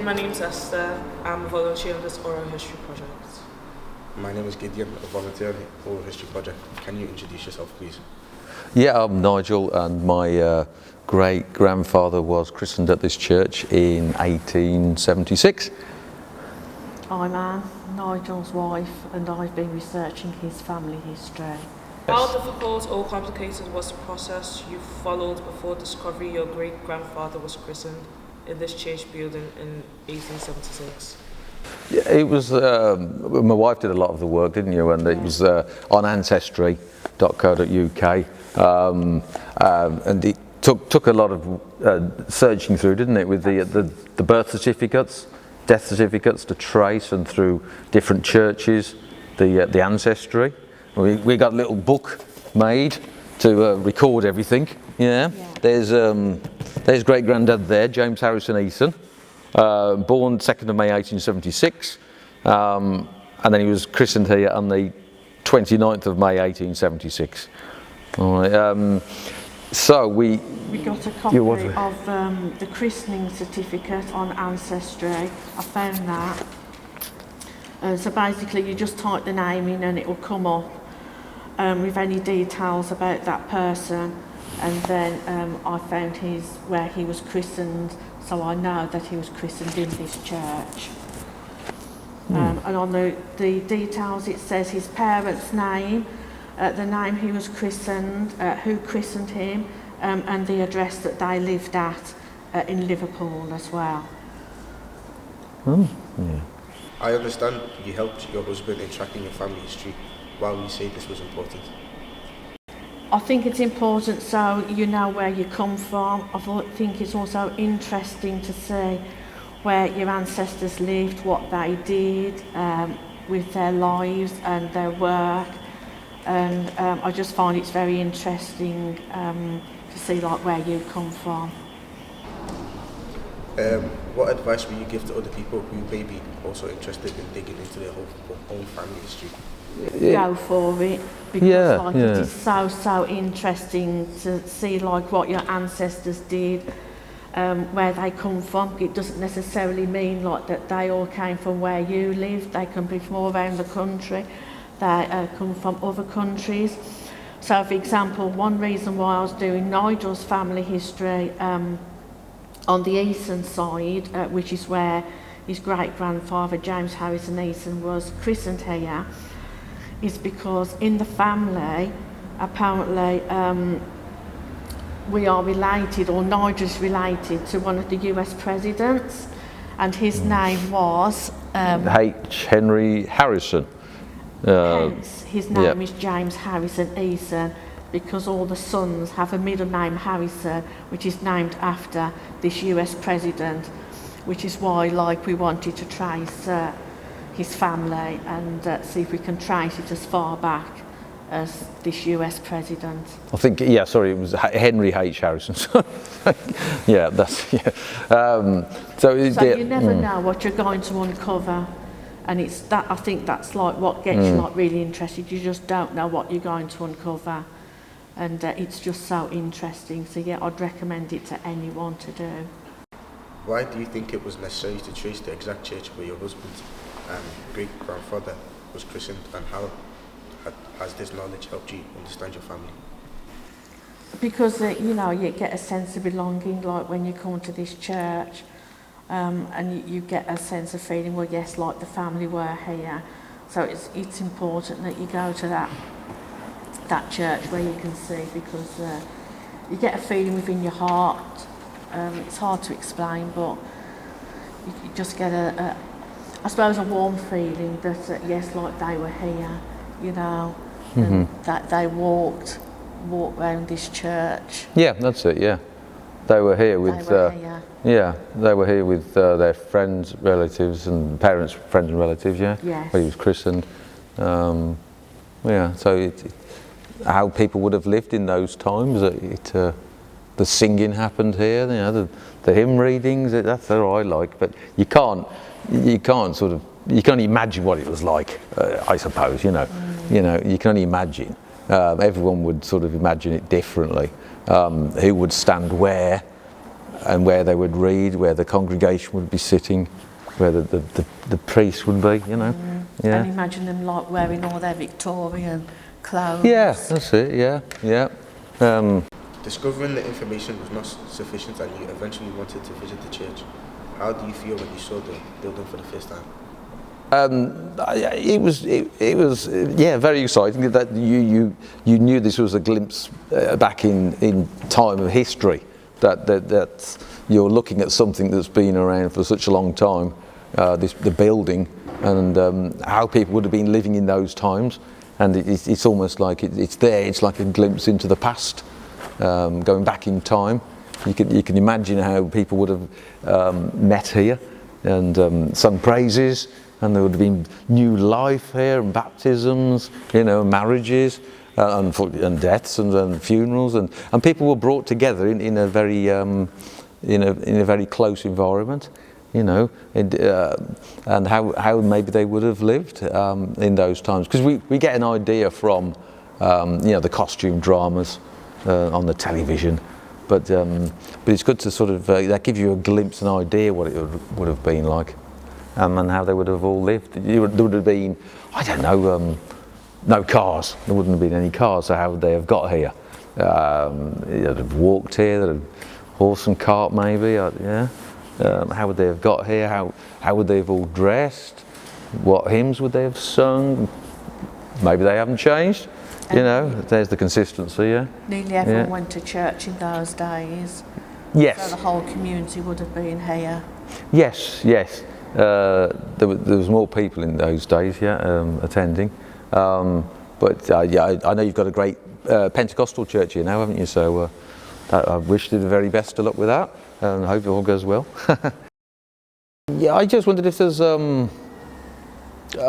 my name's Esther. I'm a volunteer on this oral history project. My name is Gideon, a volunteer on the oral history project. Can you introduce yourself, please? Yeah, I'm Nigel, and my great-grandfather was christened at this church in 1876. I'm Anne, Nigel's wife, and I've been researching his family history. How difficult or complicated was the process you followed before discovering your great-grandfather was christened in this church building in 1876? Yeah, it was, my wife did a lot of the work, didn't you? And it was on ancestry.co.uk, and it took a lot of searching through, didn't it, with the birth certificates, death certificates to trace, and through different churches, the ancestry. We got a little book made to record everything. Yeah. There's great granddad there, James Harrison Eason, born 2nd of May 1876, and then he was christened here on the 29th of May 1876. All right. So we got a copy of the christening certificate on Ancestry. I found that. So basically you just type the name in and it will come up with any details about that person, and then I found where he was christened, so I know that he was christened in this church. And on the details it says his parents' name, the name he was christened, who christened him, and the address that they lived at in Liverpool as well. I understand you helped your husband in tracking your family history. Why would you say this was important? I think it's important so you know where you come from. I think it's also interesting to see where your ancestors lived, what they did with their lives and their work, and I just find it's very interesting to see like where you come from. What advice will you give to other people who may be also interested in digging into their own family history? Go for it, because it is so interesting to see like what your ancestors did, where they come from. It doesn't necessarily mean like that they all came from where you live. They can be from all around the country. They come from other countries. So for example, one reason why I was doing Nigel's family history on the Eason side, which is where his great-grandfather James Harrison Eason was christened here, is because in the family, apparently, we are related, or Nigel's related to one of the US presidents, and his name was Henry Harrison. Hence, his name is James Harrison Eason, because all the sons have a middle name Harrison, which is named after this US president, which is why like we wanted to trace his family and see if we can trace it as far back as this US president. I think, it was Henry H. Harrison. So you never know what you're going to uncover, and it's that, I think that's like what gets you like really interested. You just don't know what you're going to uncover, and it's just so interesting. So yeah, I'd recommend it to anyone to do. Why do you think it was necessary to trace the exact church where your husband's great-grandfather was christened, and how has this knowledge helped you understand your family? Because you get a sense of belonging, like when you come to this church, and you get a sense of feeling, well yes, like the family were here. So it's important that you go to that church where you can see, because you get a feeling within your heart. It's hard to explain, but you just get I suppose a warm feeling that yes, like they were here, and that they walked around this church. Yeah, that's it. Yeah, they were here with. They were here with their friends, relatives, and parents, friends and relatives. Yeah. Yes. Where he was christened. So how people would have lived in those times. The singing happened here. The hymn readings. That's what I like. But you can't imagine what it was like. I suppose you can only imagine. Everyone would sort of imagine it differently. Who would stand where, and where they would read, where the congregation would be sitting, where the priest would be, you know. And imagine them like wearing all their Victorian clothes. Yeah, that's it, yeah. Discovering the information was not sufficient and you eventually wanted to visit the church. How do you feel when you saw the building for the first time? It was very exciting that you knew this was a glimpse back in time of history, that you're looking at something that's been around for such a long time, the building, and how people would have been living in those times, and it's almost like it's there. It's like a glimpse into the past, going back in time. You can imagine how people would have met here and sung praises, and there would have been new life here, and baptisms, you know, marriages, and deaths, and funerals, and people were brought together in a very in a very close environment, you know, and how maybe they would have lived in those times, because we get an idea from you know, the costume dramas on the television, but it's good to sort of that gives you a glimpse, an idea what it would have been like, and how they would have all lived. There would have been, I don't know, no cars. There wouldn't have been any cars, so how would they have got here? They'd have walked here. They'd have horse and cart, maybe. How would they have got here? How would they have all dressed? What hymns would they have sung? Maybe they haven't changed. You know, there's the consistency. Yeah. Nearly everyone went to church in those days. Yes. So the whole community would have been here. Yes. There was more people in those days. Attending. But I know you've got a great Pentecostal church here now, haven't you? So I wish you the very best of luck with that, and I hope it all goes well. Yeah, I just wondered if there's a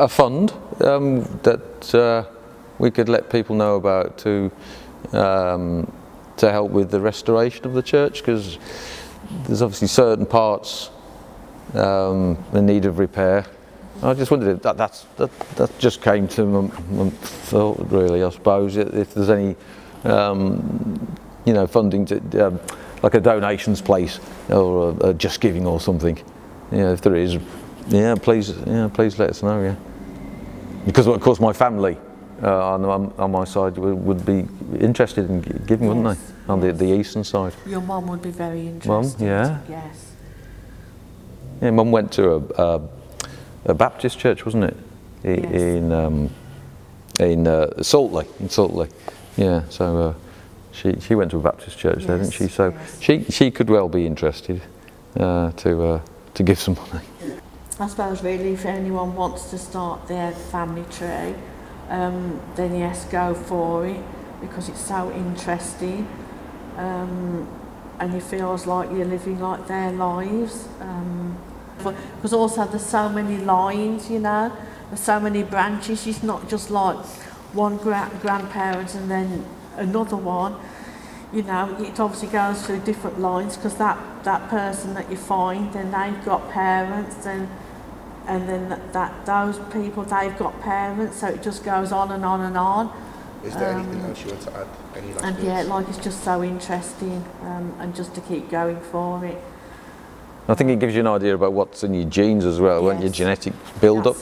fund that we could let people know about to help with the restoration of the church, because there's obviously certain parts in need of repair. I just wondered if that just came to my thought, really. I suppose if there's any you know, funding to like a donations place or a Just Giving or something. Yeah, if there is, please let us know. Yeah, because of course my family on my side would be interested in giving, wouldn't they? On the eastern side. Your mum would be very interested. Mum, yeah. Yes. Yeah, Mum went to a Baptist church, wasn't it? In Salt Lake. Yeah, so she went to a Baptist church there, didn't she? So she could well be interested to give some money. I suppose really, if anyone wants to start their family tree, then yes, go for it, because it's so interesting, and it feels like you're living like their lives. Because also there's so many lines, you know, there's so many branches. It's not just like one grandparent and then another one. You know, it obviously goes through different lines, because that person that you find, then they've got parents, and then those people, they've got parents, so it just goes on and on and on. Is there anything else you want to add? Any last and words? yeah, like it's just so interesting, and just to keep going for it. I think it gives you an idea about what's in your genes as well, your genetic build of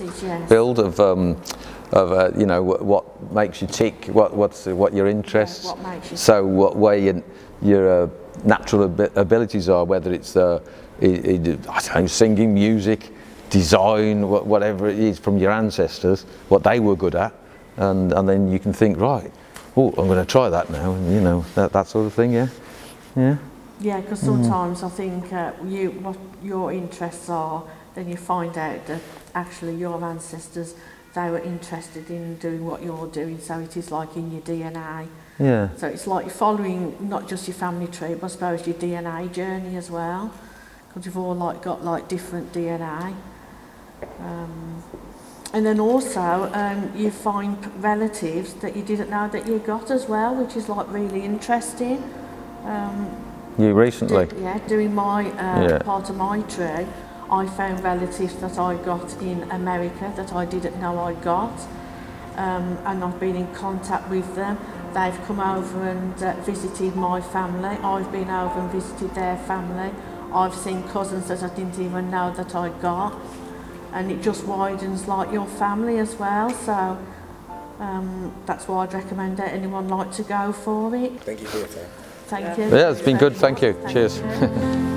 you know, what makes you tick, what your interests. What makes you so what way your natural abilities are, whether it's I don't know, singing, music, design, whatever it is from your ancestors, what they were good at, and then you can think, right, oh, I'm going to try that now, and you know, that sort of thing. Yeah, because sometimes I think what your interests are, then you find out that actually your ancestors, they were interested in doing what you're doing, so it is like in your DNA. Yeah. So it's like you're following not just your family tree, but I suppose your DNA journey as well, because you've all got different DNA. And then also you find relatives that you didn't know that you got as well, which is like really interesting. You recently? Doing my part of my tree, I found relatives that I got in America that I didn't know I got, and I've been in contact with them. They've come over and visited my family. I've been over and visited their family. I've seen cousins that I didn't even know that I got, and it just widens like your family as well. So that's why I'd recommend that anyone like to go for it. Thank you for your time. Thank you. Yeah, it's been good. Thank you. Cheers. You.